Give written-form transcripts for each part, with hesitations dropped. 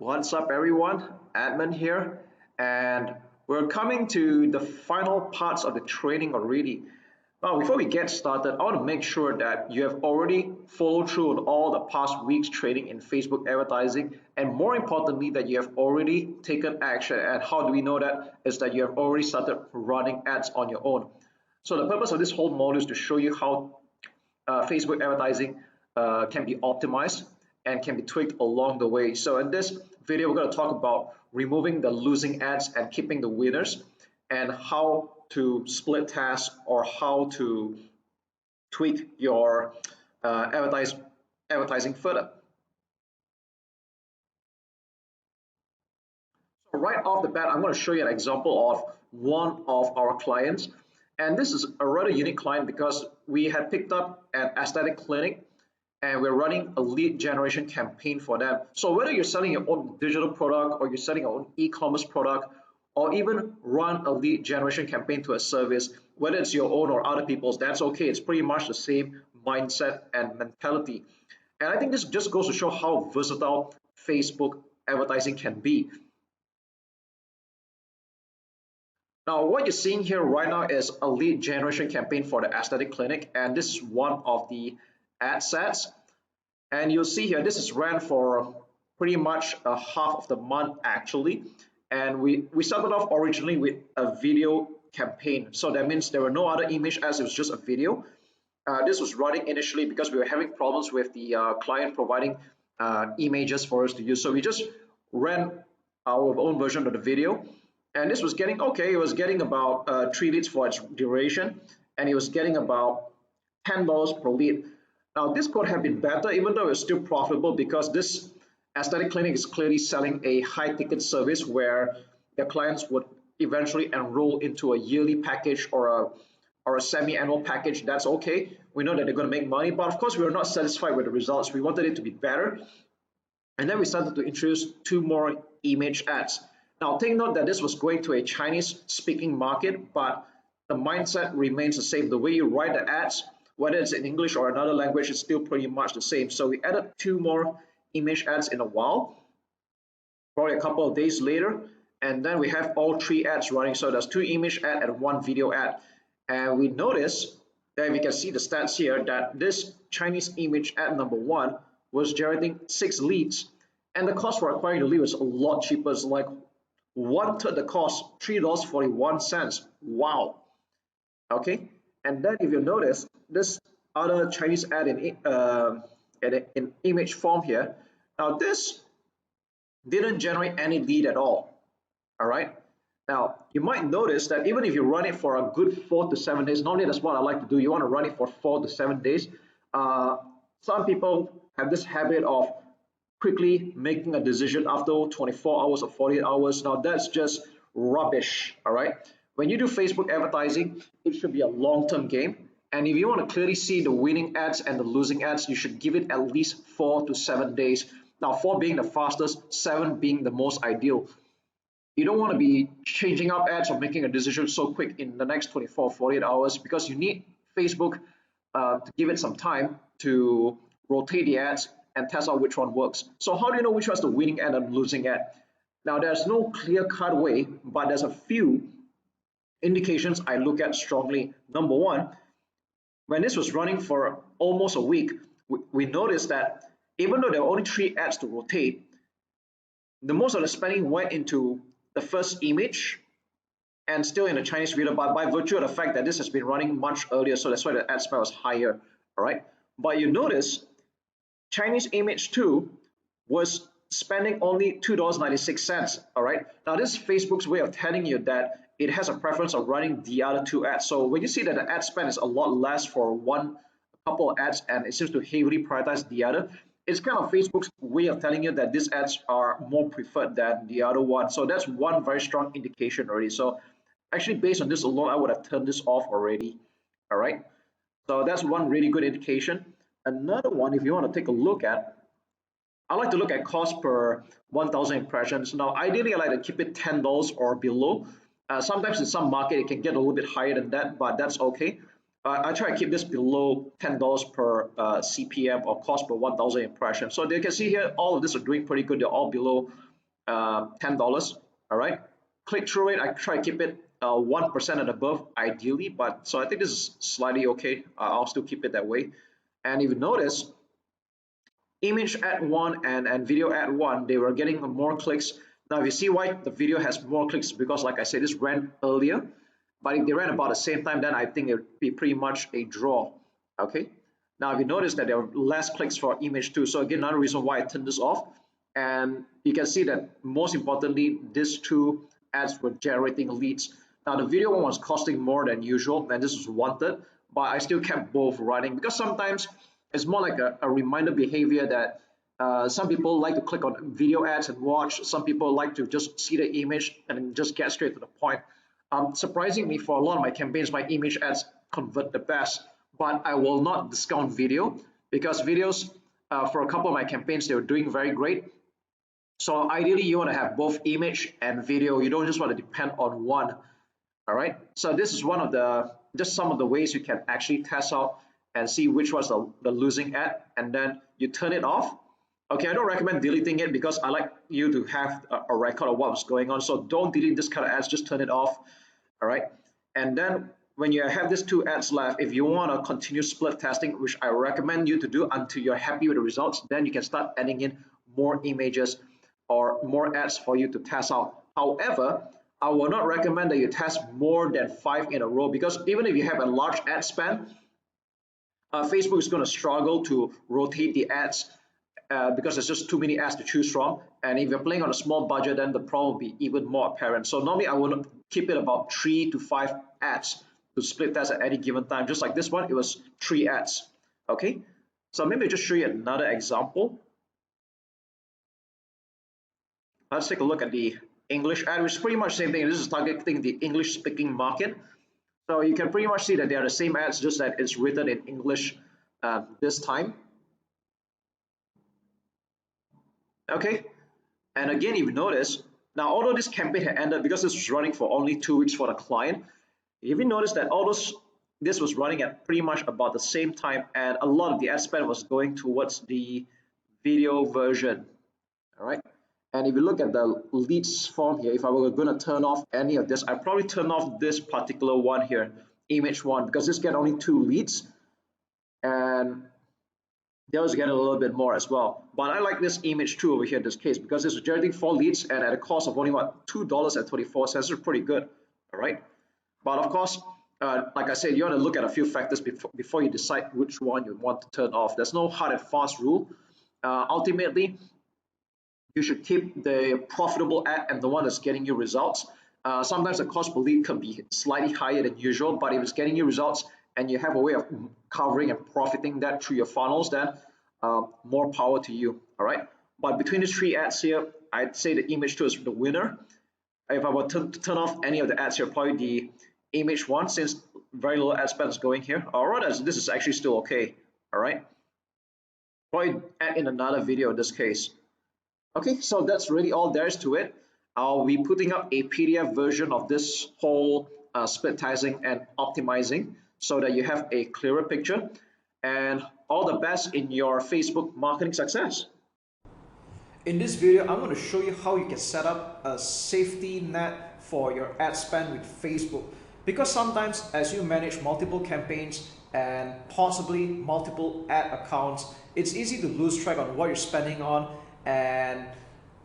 What's up, everyone? Admin here, and we're coming to the final parts of the training already. Now, before we get started, I want to make sure that you have already followed through on all the past weeks' training in Facebook advertising, and more importantly, that you have already taken action. And how do we know that? Is that you have already started running ads on your own. So the purpose of this whole module is to show you how Facebook advertising can be optimized and can be tweaked along the way. So in this video, we're going to talk about removing the losing ads and keeping the winners, and how to split tasks or how to tweak your advertising further. So right off the bat, I'm going to show you an example of one of our clients. And this is a rather unique client because we had picked up an aesthetic clinic and we're running a lead generation campaign for them. So whether you're selling your own digital product or you're selling your own e-commerce product, or even run a lead generation campaign to a service, whether it's your own or other people's, that's okay. It's pretty much the same mindset and mentality. And I think this just goes to show how versatile Facebook advertising can be. Now, what you're seeing here right now is a lead generation campaign for the aesthetic clinic, and this is one of the ad sets. And you'll see here, this is ran for pretty much a half of the month actually. And we started off originally with a video campaign. So that means there were no other image ads, it was just a video. This was running initially because we were having problems with the client providing images for us to use. So we just ran our own version of the video. And this was getting okay. It was getting about 3 leads for its duration, and it was getting about $10 per lead. Now, this could have been better, even though it's still profitable, because this aesthetic clinic is clearly selling a high-ticket service where their clients would eventually enroll into a yearly package or a semi-annual package. That's okay. We know that they're going to make money, but of course, we were not satisfied with the results. We wanted it to be better, and then we started to introduce 2 more image ads. Now, take note that this was going to a Chinese-speaking market, but the mindset remains the same. The way you write the ads, whether it's in English or another language, is still pretty much the same. So we added 2 more image ads in a while, probably a couple of days later, and then we have all 3 ads running. So there's 2 image ad and 1 video ad. And we notice that we can see the stats here that this Chinese image ad number 1 was generating 6 leads, and the cost for acquiring the lead was a lot cheaper. It's like 1/3 the cost, $3.41. Wow. Okay, and then if you notice this other Chinese ad in image form here, now this didn't generate any lead at all. All right. Now you might notice that even if you run it for a good 4 to 7 days, normally that's what I like to do. You want to run it for 4 to 7 days. Some people have this habit of quickly making a decision after 24 hours or 48 hours. Now that's just rubbish. All right. When you do Facebook advertising, it should be a long-term game. And if you want to clearly see the winning ads and the losing ads, you should give it at least 4 to 7 days. Now, 4 being the fastest, 7 being the most ideal. You don't want to be changing up ads or making a decision so quick in the next 24 or 48 hours, because you need Facebook to give it some time to rotate the ads and test out which one works. So how do you know which one's the winning ad and losing ad? Now, there's no clear-cut way, but there's a few indications I look at strongly. Number 1, when this was running for almost a week, we noticed that even though there were only 3 ads to rotate, the most of the spending went into the first image and still in the Chinese video, but by virtue of the fact that this has been running much earlier, so that's why the ad spend was higher. All right, but you notice Chinese image 2 was spending only $2.96. All right, now this is Facebook's way of telling you that it has a preference of running the other 2 ads. So when you see that the ad spend is a lot less for a couple of ads and it seems to heavily prioritize the other, it's kind of Facebook's way of telling you that these ads are more preferred than the other one. So that's one very strong indication already. So actually, based on this alone, I would have turned this off already. All right, so that's one really good indication. Another one, if you want to take a look at, I like to look at cost per 1,000 impressions. Now, ideally, I like to keep it $10 or below. Sometimes in some market, it can get a little bit higher than that, but that's okay. I try to keep this below $10 per CPM, or cost per 1,000 impressions. So you can see here, all of this are doing pretty good. They're all below $10. All right, click-through rate, I try to keep it 1% and above ideally, but so I think this is slightly okay. I'll still keep it that way. And if you notice, image ad one and video ad one, they were getting more clicks. Now if you see why the video has more clicks, because like I said, this ran earlier, but if they ran about the same time, then I think it would be pretty much a draw. Okay, now if you notice that there are less clicks for image two, so again another reason why I turned this off. And you can see that most importantly, these two ads were generating leads. Now the video one was costing more than usual, and this was wanted, but I still kept both running because sometimes it's more like a reminder behavior that some people like to click on video ads and watch. Some people like to just see the image and just get straight to the point. Surprisingly, for a lot of my campaigns, my image ads convert the best, but I will not discount video because videos for a couple of my campaigns, they were doing very great. So ideally, you want to have both image and video. You don't just want to depend on one. All right. So this is one of the just some of the ways you can actually test out and see which was the losing ad, and then you turn it off. Okay, I don't recommend deleting it because I like you to have a record of what was going on. So don't delete this kind of ads, just turn it off. All right. And then when you have these two ads left, if you want to continue split testing, which I recommend you to do until you're happy with the results, then you can start adding in more images or more ads for you to test out. However, I will not recommend that you test more than 5 in a row because even if you have a large ad spend, Facebook is going to struggle to rotate the ads because there's just too many ads to choose from. And if you're playing on a small budget, then the problem will be even more apparent. So normally I will keep it about 3 to 5 ads to split test at any given time. Just like this one, it was 3 ads. Okay, so maybe I'll just show you another example. Let's take a look at the English ad, which is pretty much the same thing. This is targeting the English speaking market. So you can pretty much see that they are the same ads, just that it's written in English this time. Okay, and again, if you notice, now although this campaign had ended because this was running for only 2 weeks for the client, if you notice that this was running at pretty much about the same time, and a lot of the ad spend was going towards the video version. All right. And if you look at the leads form here, if I were going to turn off any of this, I'd probably turn off this particular one here, image one, because this get only 2 leads. And those get a little bit more as well. But I like this image 2 over here in this case because this is generating 4 leads and at a cost of only what, $2.24. This is pretty good. All right. But of course, like I said, you want to look at a few factors before you decide which one you want to turn off. There's no hard and fast rule. Ultimately, you should keep the profitable ad and the one that's getting you results. Sometimes the cost per lead can be slightly higher than usual, but if it's getting you results and you have a way of covering and profiting that through your funnels, then more power to you. All right. But between these 3 ads here, I'd say the image 2 is the winner. If I were to turn off any of the ads here, probably the image 1, since very little ad spend is going here. Or rather, this is actually still okay. All right. Probably add in another video in this case. Okay, so that's really all there is to it. I'll be putting up a PDF version of this whole split testing and optimizing so that you have a clearer picture. And all the best in your Facebook marketing success. In this video, I'm going to show you how you can set up a safety net for your ad spend with Facebook. Because sometimes as you manage multiple campaigns and possibly multiple ad accounts, it's easy to lose track on what you're spending on, and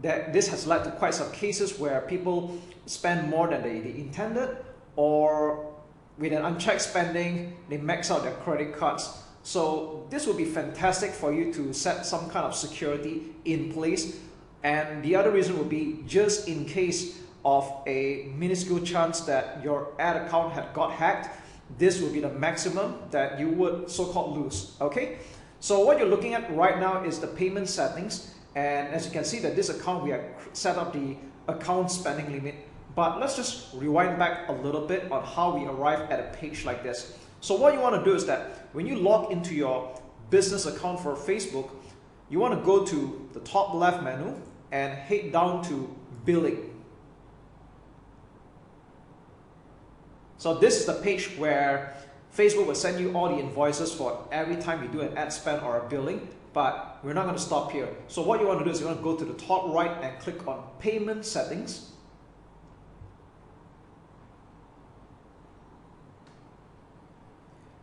this has led to quite some cases where people spend more than they intended, or with an unchecked spending, they max out their credit cards. So this would be fantastic for you to set some kind of security in place. And the other reason would be just in case of a minuscule chance that your ad account had got hacked, this would be the maximum that you would so-called lose. Okay, so what you're looking at right now is the payment settings. And as you can see that this account, we have set up the account spending limit. But let's just rewind back a little bit on how we arrive at a page like this. So what you want to do is that when you log into your business account for Facebook, you want to go to the top left menu and head down to billing. So this is the page where Facebook will send you all the invoices for every time you do an ad spend or a billing. But we're not going to stop here. So what you want to do is you want to go to the top right and click on payment settings.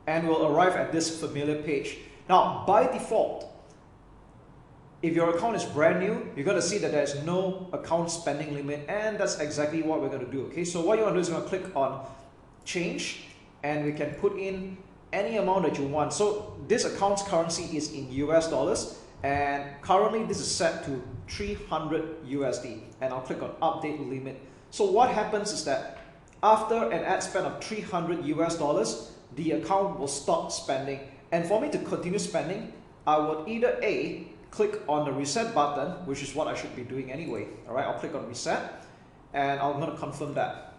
And we'll arrive at this familiar page. Now, by default, if your account is brand new, you're going to see that there's no account spending limit, and that's exactly what we're going to do. Okay, so what you want to do is you want to click on change, and we can put in any amount that you want. So this account's currency is in US dollars, and currently this is set to 300 USD, and I'll click on update limit. So what happens is that after an ad spend of 300 US dollars, the account will stop spending. And for me to continue spending, I would either A, click on the reset button, which is what I should be doing anyway. All right, I'll click on reset, and I'm going to confirm that.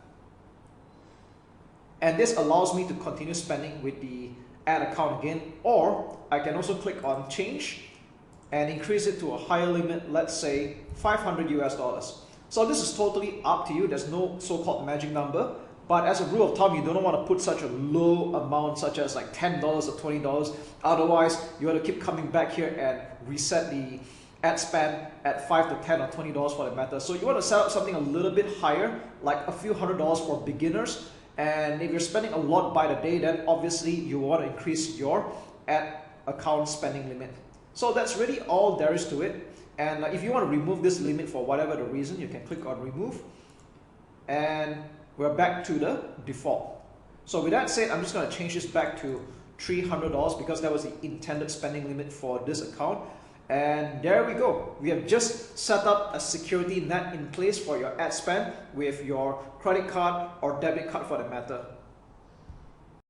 And this allows me to continue spending with the ad account again, or I can also click on change and increase it to a higher limit, let's say 500 US dollars. So this is totally up to you. There's no so-called magic number. But as a rule of thumb, you don't want to put such a low amount, such as like $10 or $20. Otherwise, you have to keep coming back here and reset the ad spend at $5 to $10 or $20 for that matter. So you want to set up something a little bit higher, like a few $100s for beginners. And if you're spending a lot by the day, then obviously you want to increase your ad account spending limit. So that's really all there is to it. And if you want to remove this limit for whatever the reason, you can click on remove. And we're back to the default. So with that said, I'm just going to change this back to $300 because that was the intended spending limit for this account. And there we go. We have just set up a security net in place for your ad spend with your credit card or debit card for that matter.